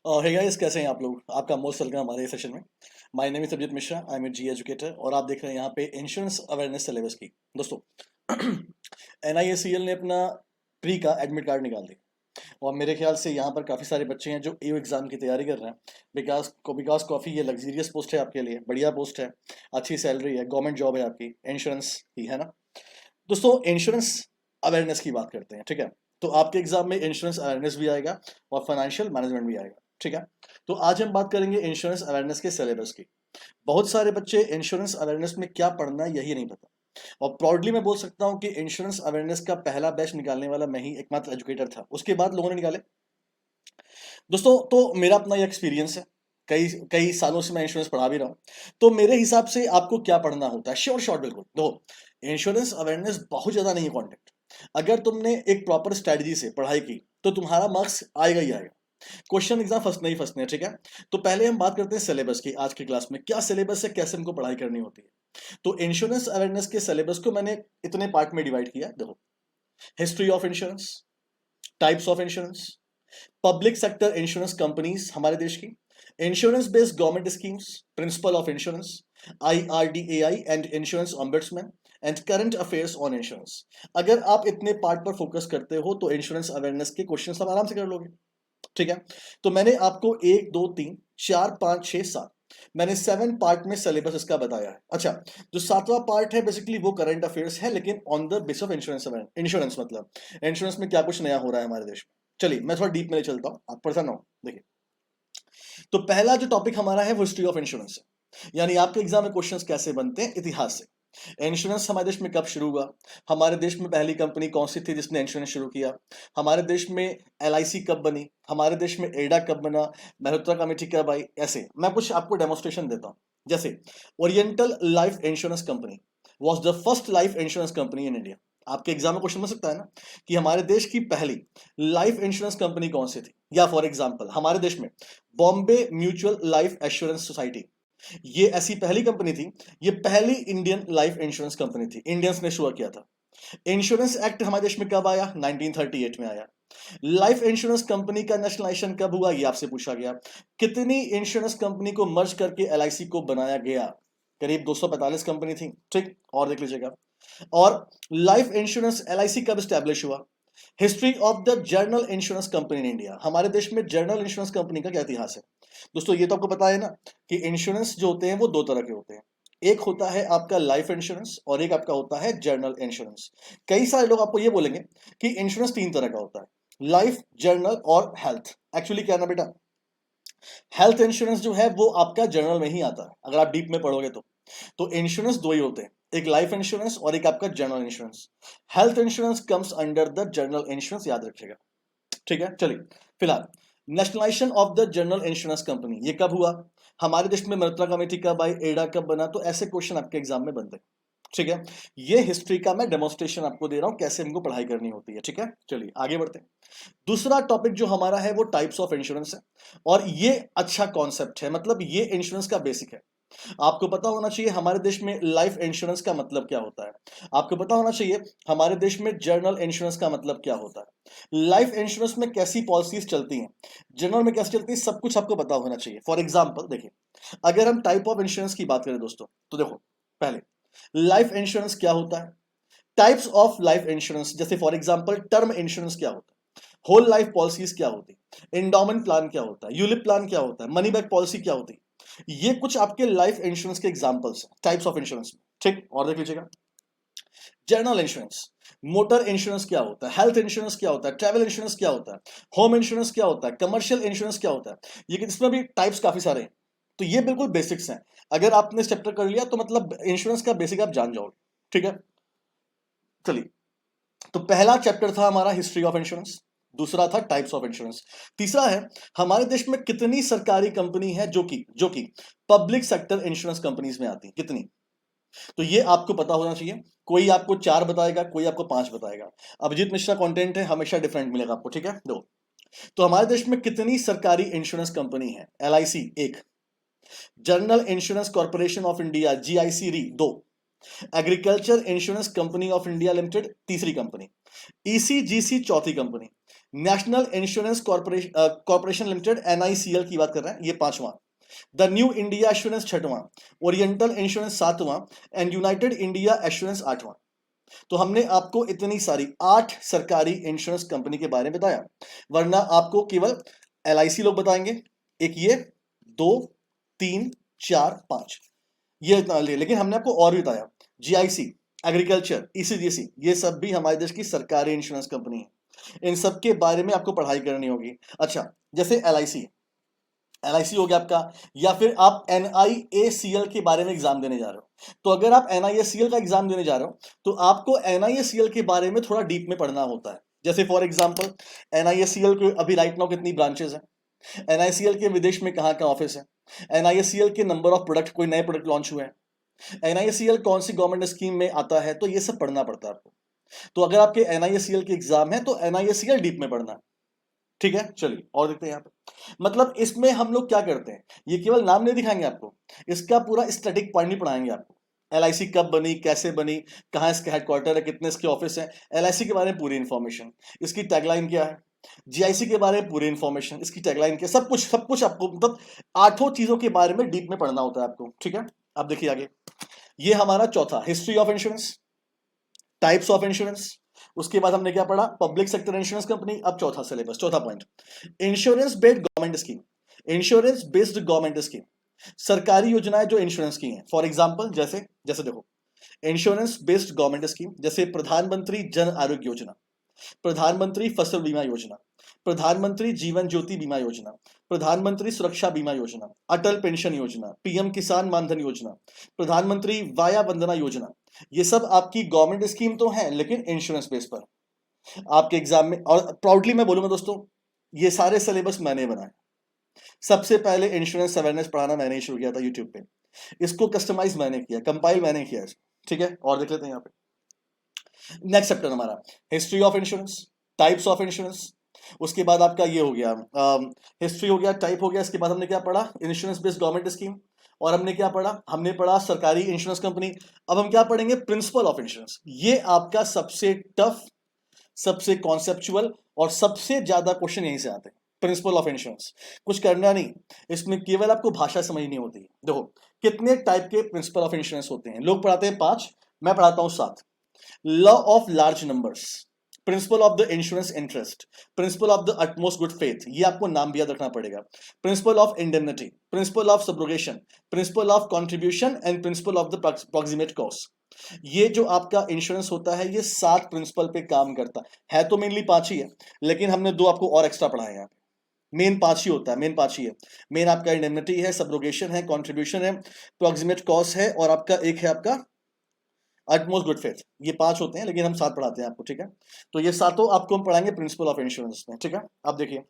Hey guys, कैसे हैं आप लोग? आपका मोस्ट वेलकम हमारे सेशन में। My name is Abhijeet Mishra, I am a G educator और आप देख रहे हैं यहाँ पे इंश्योरेंस अवेयरनेस सिलेबस की। दोस्तों, NIACL ने अपना प्री का एडमिट कार्ड निकाल दिया और मेरे ख्याल से यहाँ पर काफ़ी सारे बच्चे हैं जो EU एग्ज़ाम की तैयारी कर रहे हैं। बिकॉज कॉफ़ी ये लग्जीरियस पोस्ट है आपके लिए, बढ़िया पोस्ट है, अच्छी सैलरी है, गवर्नमेंट जॉब है आपकी, इंश्योरेंस ही है ना। दोस्तों, इंश्योरेंस अवेयरनेस की बात करते हैं, ठीक है। तो आपके एग्जाम में इंश्योरेंस अवेयरनेस भी आएगा और फाइनेंशियल मैनेजमेंट भी आएगा, ठीक है। तो आज हम बात करेंगे इंश्योरेंस अवेयरनेस के सिलेबस की। बहुत सारे बच्चे इंश्योरेंस अवेयरनेस में क्या पढ़ना है यही नहीं पता, और प्राउडली मैं बोल सकता हूँ कि इंश्योरेंस अवेयरनेस का पहला बैच निकालने वाला मैं ही एकमात्र एजुकेटर था, उसके बाद लोगों ने निकाले। दोस्तों, तो मेरा अपना ये एक्सपीरियंस है, कई कई सालों से मैं इंश्योरेंस पढ़ा भी रहा हूँ। तो मेरे हिसाब से आपको क्या पढ़ना होता है, श्योर शॉर्ट बिल्कुल दो। इंश्योरेंस अवेयरनेस बहुत ज़्यादा नहीं है कॉन्टेक्ट। अगर तुमने एक प्रॉपर स्ट्रेटजी से पढ़ाई की तो तुम्हारा मार्क्स आएगा ही आएगा। क्वेश्चन एग्जाम फंसने ही फंसने हैं, ठीक है। तो पहले हम बात करते हैं सिलेबस की। आज की क्लास में क्या सिलेबस है, कैसे हमको पढ़ाई करनी होती है। तो इंश्योरेंस अवेयरनेस के सिलेबस को मैंने इतने पार्ट में डिवाइड किया। देखो, history of insurance, types of insurance, public sector insurance companies हमारे देश की, insurance based government schemes, principle of insurance, IRDAI and insurance ombudsman, and current affairs on insurance. अगर आप इतने पार्ट पर फोकस करते हो तो इंश्योरेंस अवेयरनेस के क्वेश्चन आप आराम से कर लोगे, ठीक है। तो मैंने आपको 1 2 3 4 5 6 7 मैंने 7 पार्ट में सिलेबस इसका बताया है। अच्छा, जो 7वां पार्ट है बेसिकली वो करंट अफेयर्स है, लेकिन on the base of insurance. Insurance मतलब इंश्योरेंस में क्या कुछ नया हो रहा है हमारे देश में। चलिए मैं थोड़ा डीप में ले चलता हूँ, आप परेशान ना हो। देखिए, तो पहला जो टॉपिक हमारा है वो हिस्ट्री ऑफ इंश्योरेंस है, यानी आपके एग्जाम में क्वेश्चंस कैसे बनते हैं इतिहास से। इंश्योरेंस हमारे देश में कब शुरू हुआ, हमारे देश में पहली कंपनी कौन सी थी जिसने इंश्योरेंस शुरू किया, हमारे देश में LIC कब बनी, हमारे देश में एडा कब बना, मल्होत्रा कमेटी कब आई। ऐसे मैं कुछ आपको डेमोन्स्ट्रेशन देता हूँ। जैसे oriental life insurance company was the first life insurance company in India. आपके एग्जाम में क्वेश्चन बन सकता है ना कि हमारे देश की पहली लाइफ इंश्योरेंस कंपनी कौन सी थी। या फॉर एग्जाम्पल हमारे देश में Bombay mutual life assurance society, ये ऐसी पहली कंपनी थी, ये पहली इंडियन लाइफ इंश्योरेंस कंपनी थी, इंडियंस ने शुरू किया था। इंश्योरेंस एक्ट हमारे देश में कब आया, 1938 में आया। लाइफ इंश्योरेंस कंपनी का नेशनलाइजेशन कब हुआ, ये आपसे पूछा गया। कितनी इंश्योरेंस कंपनी को मर्ज करके LIC को बनाया गया, करीब 245 कंपनी थी, ठीक। और देख लीजिएगा। और लाइफ इंश्योरेंस LIC कब स्टैब्लिश हुआ। History of the journal insurance company in India, हमारे देश में जर्नल इंश्योरेंस कंपनी का क्या इतिहास है। दोस्तों, ये तो आपको पता है ना कि इंश्योरेंस जो होते हैं वो दो तरह के होते हैं। एक होता है आपका लाइफ इंश्योरेंस और एक आपका होता है जर्नल इंश्योरेंस। कई सारे लोग आपको ये बोलेंगे कि इंश्योरेंस 3 तरह का होता है, लाइफ, जर्नल और हेल्थ। एक्चुअली क्या ना बेटा, हेल्थ इंश्योरेंस जो है वो आपका जर्नल में ही आता है अगर आप डीप में पढ़ोगे तो इंश्योरेंस दो ही होते हैं, एक लाइफ इंश्योरेंस और एक आपका journal insurance. Health insurance comes under the journal insurance, याद रखिएगा, ठीक है। चलिए, फिलहाल nationalisation of the general insurance company ये कब हुआ, हमारे देश में मल्होत्रा कमेटी कब आई, एडा कब बना। तो ऐसे क्वेश्चन आपके एग्जाम में बनते हैं, ठीक है। ये हिस्ट्री का मैं डेमोन्स्ट्रेशन आपको दे रहा हूं कैसे हमको पढ़ाई करनी होती है, ठीक है। चलिए आगे बढ़ते हैं। दूसरा टॉपिक जो हमारा है वो टाइप्स ऑफ इंश्योरेंस है, और ये अच्छा कॉन्सेप्ट है, मतलब ये इंश्योरेंस का बेसिक है। आपको पता होना चाहिए हमारे देश में लाइफ इंश्योरेंस का मतलब क्या होता है, आपको पता होना चाहिए हमारे देश में जर्नल इंश्योरेंस का मतलब क्या होता है, लाइफ इंश्योरेंस में कैसी पॉलिसीज चलती हैं, जर्नल में कैसे चलती है, सब कुछ आपको पता होना चाहिए। फॉर एग्जाम्पल देखिए, अगर हम टाइप ऑफ इंश्योरेंस की बात करें दोस्तों, तो देखो पहले लाइफ इंश्योरेंस क्या होता है, टाइप्स ऑफ लाइफ इंश्योरेंस, जैसे फॉर एग्जाम्पल टर्म इंश्योरेंस क्या होता है, होल लाइफ पॉलिसीज क्या होती है, इंडोमेंट प्लान क्या होता है, यूलिप प्लान क्या होता है, मनी बैक पॉलिसी क्या होती है। ये कुछ आपके लाइफ इंश्योरेंस के एग्जांपल्स हैं टाइप्स ऑफ इंश्योरेंस में, ठीक। और देख लीजिएगा, जर्नल इंश्योरेंस, मोटर इंश्योरेंस क्या होता है, हेल्थ इंश्योरेंस क्या होता है, ट्रैवल इंश्योरेंस क्या होता है, होम इंश्योरेंस क्या होता है, कमर्शियल इंश्योरेंस क्या होता है। ये इसमें भी टाइप्स काफी सारे हैं। तो ये बिल्कुल बेसिक्स हैं, अगर आपने चैप्टर कर लिया तो मतलब इंश्योरेंस का बेसिक आप जान जाओगे, ठीक है। चलिए, तो पहला चैप्टर था हमारा हिस्ट्री ऑफ इंश्योरेंस, दूसरा था टाइप्स ऑफ इंश्योरेंस, तीसरा है हमारे देश में कितनी सरकारी कंपनी है जो कि पब्लिक सेक्टर इंश्योरेंस कंपनीज में आती है, कितनी। तो ये आपको पता होना चाहिए, कोई आपको 4 बताएगा, कोई आपको 5 बताएगा। अभिजीत मिश्रा कंटेंट है, हमेशा डिफरेंट मिलेगा आपको, ठीक है। दो, तो हमारे देश में कितनी सरकारी इंश्योरेंस कंपनी है, LIC एक, General Insurance Corporation of India GIC re दो, Agriculture Insurance Company of India Limited तीसरी कंपनी, ECGC चौथी company, National Insurance Corporation Limited NICL की बात कर रहे हैं, ये 5वां। द न्यू इंडिया एश्योरेंस 6वां, ओरिएंटल इंश्योरेंस 7वां एंड यूनाइटेड इंडिया एश्योरेंस 8वां। तो हमने आपको इतनी सारी 8 सरकारी इंश्योरेंस कंपनी के बारे में बताया, वरना आपको केवल LIC लोग बताएंगे, एक ये 2 3 4 5 ये इतना ले, लेकिन हमने आपको और भी बताया GIC, एग्रीकल्चर, ECGC, ये सब भी हमारे देश की सरकारी इंश्योरेंस कंपनी है, इन सब के बारे में आपको पढ़ाई करनी होगी। अच्छा, जैसे LIC हो गया आपका, या फिर आप NIACL के बारे में एग्जाम देने जा रहे हो, तो अगर आप NIACL का एग्जाम देने जा रहे हो तो आपको NIACL के बारे में थोड़ा डीप में पढ़ना होता है। जैसे फॉर एग्जाम्पल NIACL के अभी राइट नाउ कितनी ब्रांचेस हैं, NIACL के विदेश में कहाँ कहाँ ऑफिस है, NIACL के नंबर ऑफ प्रोडक्ट, कोई नए प्रोडक्ट लॉन्च हुए हैं, NIACL कौन सी गवर्नमेंट स्कीम में आता है, तो ये सब पढ़ना पड़ता है आपको। तो अगर आपके NIACL के एग्जाम है तो NIACL डीप में पढ़ना है, ठीक है। चलिए और देखते हैं यहाँ पे, मतलब इसमें हम लोग क्या करते हैं, ये केवल नाम नहीं दिखाएंगे आपको, इसका पूरा स्टैटिक पॉइंट नहीं पढ़ाएंगे आपको। LIC कब बनी, कैसे बनी, कहाँ इसका हेडक्वार्टर है, कितने इसके ऑफिस है, LIC के बारे में पूरी इंफॉर्मेशन, इसकी टैगलाइन क्या है, GIC के बारे में पूरी इंफॉर्मेशन, इसकी टैगलाइन क्या, सब कुछ आपको, मतलब 8 चीजों के बारे में डीप में पढ़ना होता है आपको, ठीक है। अब देखिए आगे, ये हमारा चौथा, history of insurance, types of insurance. उसके बाद हमने क्या पढ़ा, पब्लिक सेक्टर इंश्योरेंस कंपनी। अब चौथा सिलेबस, चौथा point, insurance based government scheme, insurance based government scheme, सरकारी योजनाएं जो इंश्योरेंस की हैं। फॉर एग्जांपल जैसे जैसे देखो, इंश्योरेंस बेस्ड गवर्नमेंट स्कीम, जैसे प्रधानमंत्री जन आरोग्य योजना, प्रधानमंत्री फसल बीमा योजना, प्रधानमंत्री जीवन ज्योति बीमा योजना, प्रधानमंत्री सुरक्षा बीमा योजना, अटल पेंशन योजना, PM किसान मानधन योजना, प्रधानमंत्री वाया वंदना योजना, ये सब आपकी गवर्नमेंट स्कीम तो है, लेकिन इंश्योरेंस बेस पर आपके एग्जाम में। और प्राउडली मैं बोलूंगा दोस्तों, ये सारे सिलेबस मैंने बनाए, सबसे पहले इंश्योरेंस अवेयरनेस पढ़ाना मैंने ही शुरू किया था यूट्यूब पे, इसको कस्टमाइज मैंने किया, कंपाइल मैंने किया, ठीक है। और देख लेते हैं यहाँ पे नेक्स्ट चैप्टर हमारा, history of insurance, types of insurance. उसके बाद आपका ये हो गया, हिस्ट्री हो गया, टाइप हो गया, इसके बाद हमने क्या पढ़ा, इंश्योरेंस बेस्ड गवर्नमेंट स्कीम, और हमने क्या पढ़ा, हमने पढ़ा सरकारी इंश्योरेंस कंपनी। अब हम क्या पढ़ेंगे, प्रिंसिपल ऑफ इंश्योरेंस। ये आपका सबसे टफ, सबसे कॉन्सेप्चुअल और सबसे ज्यादा क्वेश्चन यहीं से आते हैं, प्रिंसिपल ऑफ इंश्योरेंस। कुछ करना नहीं, इसमें केवल आपको भाषा समझनी होती है। देखो कितने टाइप के प्रिंसिपल ऑफ इंश्योरेंस होते हैं, लोग पढ़ाते हैं 5, मैं पढ़ाता हूं 7। Law of large numbers, principle of the insurance interest, principle of the utmost good faith, ये आपको नाम भी याद रखना पड़ेगा, principle of indemnity, principle of subrogation, principle of contribution and principle of the proximate cost. ये जो आपका इंश्योरेंस होता है, ये 7 प्रिंसिपल पे काम करता है तो मेनली 5 ही है, लेकिन हमने 2 आपको और एक्स्ट्रा पढ़ाए हैं। मेन 5 ही होता है, मेन 5 ही है। मेन आपका इंडेमनिटी है, सब्रोगेशन है, कंट्रीब्यूशन है, प्रॉक्सिमेट कॉस्ट है, और आपका एक है आपका अटमोस्ट गुड फेथ। ये 5 होते हैं, लेकिन हम 7 पढ़ाते हैं आपको, ठीक है। तो ये सातों आपको हम पढ़ाएंगे प्रिंसिपल ऑफ इंश्योरेंस में, ठीक है। अब देखिए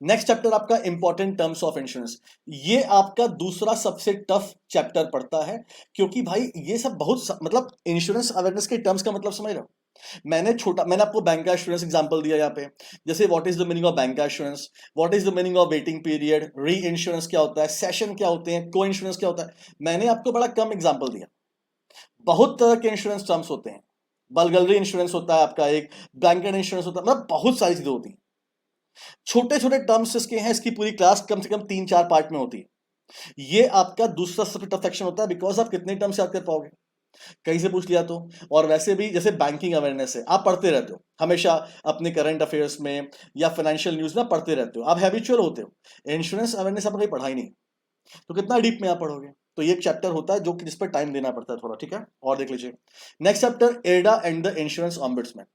नेक्स्ट चैप्टर आपका इंपॉर्टेंट टर्म्स ऑफ इंश्योरेंस। ये आपका दूसरा सबसे टफ चैप्टर पड़ता है, क्योंकि भाई ये सब बहुत मतलब इंश्योरेंस अवेयरनेस के टर्म्स का मतलब समझ रहे हो। मैंने आपको बैंक का इंश्योरेंस एग्जांपल दिया यहाँ पे, जैसे what is the meaning of bank का insurance, what is the meaning of waiting period, reinsurance क्या होता है, सेशन क्या होते हैं, को इंश्योरेंस क्या होता है। मैंने आपको बड़ा कम एग्जाम्पल दिया, बहुत तरह के इंश्योरेंस टर्म्स होते हैं, बलगलरी इंश्योरेंस होता है आपका, एक ब्लैंकेट इंश्योरेंस होता है, मतलब बहुत सारी चीजें होती हैं। छोटे छोटे टर्म्स इसके हैं, इसकी पूरी क्लास कम से कम 3-4 पार्ट में होती है। ये आपका दूसरा सबसे टफ सेक्शन होता है, बिकॉज आप कितने टर्म्स याद कर पाओगे, कहीं से पूछ लिया तो। और वैसे भी जैसे बैंकिंग अवेयरनेस है, आप पढ़ते रहते हो हमेशा अपने करंट अफेयर्स में या फाइनेंशियल न्यूज में पढ़ते रहते हो, आप हैबिचुअल होते हो। इंश्योरेंस अवेयरनेस आपने कहीं पढ़ा ही नहीं, तो कितना डीप में आप पढ़ोगे। तो ये एक चैप्टर होता है जो कि जिस पर टाइम देना पड़ता है थोड़ा, ठीक है। और देख लीजिए नेक्स्ट चैप्टर, एडा एंड द इंश्योरेंस ऑम्बुड्समैन।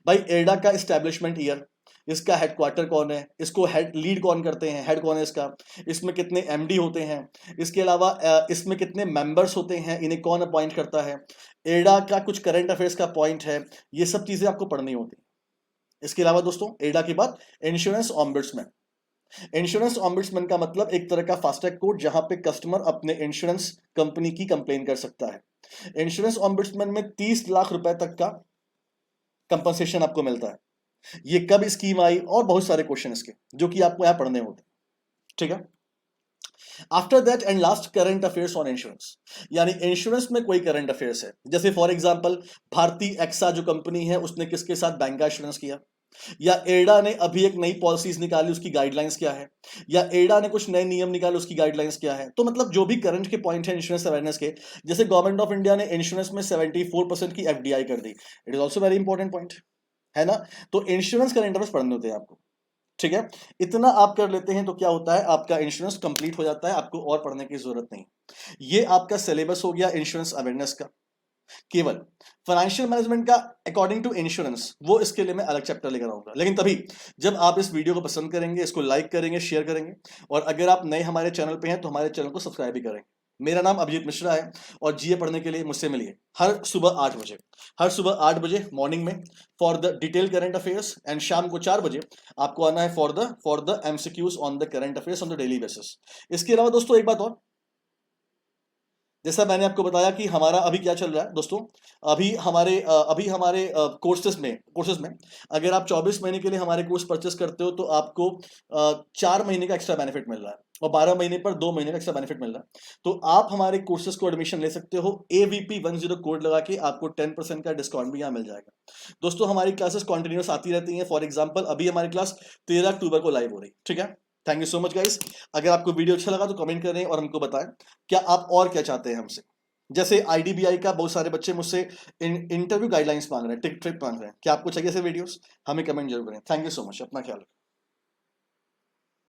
भाई एडा का एस्टेब्लिशमेंट ईयर, इसका हेडक्वार्टर कौन है, इसको हेड लीड कौन करते हैं, हेड कौन है इसका, इसमें कितने MD होते हैं, इसके अलावा इसमें कितने मेंबर्स होते हैं, इन्हें कौन अपॉइंट करता है, एडा का कुछ करंट अफेयर्स का पॉइंट है, ये सब चीजें आपको पढ़नी होती है। इसके अलावा दोस्तों एडा के बाद इंश्योरेंस ऑम्बुड्समैन। इंश्योरेंस ऑम्बुड्समैन का मतलब एक तरह का फास्टैग कोर्ट, जहां पे कस्टमर अपने इंश्योरेंस कंपनी की कंप्लेन कर सकता है। इंश्योरेंस ऑम्बुड्समैन में 30 लाख रुपए तक का कंपनसेशन आपको मिलता है। ये कब स्कीम आई, और बहुत सारे क्वेश्चन इसके जो कि आपको यहां पढ़ने होते हैं, ठीक है। After that and last, current affairs on insurance, यानी इंश्योरेंस में कोई करंट अफेयर्स है, जैसे फॉर एग्जांपल भारतीय एक्सा जो कंपनी है, उसने किसके साथ बैंक का इंश्योरेंस किया, या एडा ने अभी एक नई पॉलिसीज निकाली, उसकी गाइडलाइंस क्या है, या एडा ने कुछ नए नियम निकाले, उसकी गाइडलाइंस क्या है। तो मतलब जो भी करंट के पॉइंट है इंश्योरेंस अवेयरनेस के, जैसे गवर्नमेंट ऑफ इंडिया ने इंश्योरेंस में 74% की एफडीआई कर दी, it is also very important point, है ना। तो इंश्योरेंस करंट अफेयर्स पढ़ने होते हैं आपको, ठीक है। इतना आप कर लेते हैं तो क्या होता है, आपका इंश्योरेंस कंप्लीट हो जाता है, आपको और पढ़ने की जरूरत नहीं। ये आपका सिलेबस हो गया इंश्योरेंस अवेयरनेस का। केवल फाइनेंशियल मैनेजमेंट का अकॉर्डिंग टू इंश्योरेंस, वो इसके लिए मैं अलग चैप्टर लेकर आऊंगा, लेकिन तभी जब आप इस वीडियो को पसंद करेंगे, इसको लाइक करेंगे, शेयर करेंगे, और अगर आप नए हमारे चैनल पे हैं तो हमारे चैनल को सब्सक्राइब भी करेंगे। मेरा नाम अभिजीत मिश्रा है, और जीए पढ़ने के लिए मुझसे मिलिए हर सुबह 8 बजे, हर सुबह 8 बजे मॉर्निंग में for the detail current affairs, and शाम को 4 बजे आपको आना है for the MCQs on the current affairs on the daily basis. इसके अलावा दोस्तों एक बात और, जैसा मैंने आपको बताया कि हमारा अभी क्या चल रहा है दोस्तों, अभी हमारे कोर्सेज में अगर आप 24 महीने के लिए हमारे कोर्स परचेस करते हो तो आपको 4 महीने का एक्स्ट्रा बेनिफिट मिल रहा है, और 12 महीने पर 2 महीने का एक्स्ट्रा बेनिफिट मिल रहा है। तो आप हमारे कोर्सेज को एडमिशन ले सकते हो, AVP10 कोड लगा के आपको 10% का डिस्काउंट भी यहाँ मिल जाएगा। दोस्तों हमारी क्लासेस कॉन्टिन्यूस आती रहती हैं, फॉर एग्जाम्पल अभी हमारी क्लास 13 अक्टूबर को लाइव हो रही, ठीक है। Thank you so much guys. अगर आपको वीडियो अच्छा लगा तो कमेंट करें और हमको बताएं क्या आप और क्या चाहते हैं हमसे। जैसे IDBI का बहुत सारे बच्चे मुझसे इंटरव्यू गाइडलाइंस मांग रहे हैं, टिक ट्रिप मांग रहे हैं, क्या आपको चाहिए ऐसे वीडियोस, हमें कमेंट जरूर करें। थैंक यू सो मच, अपना ख्याल रखें।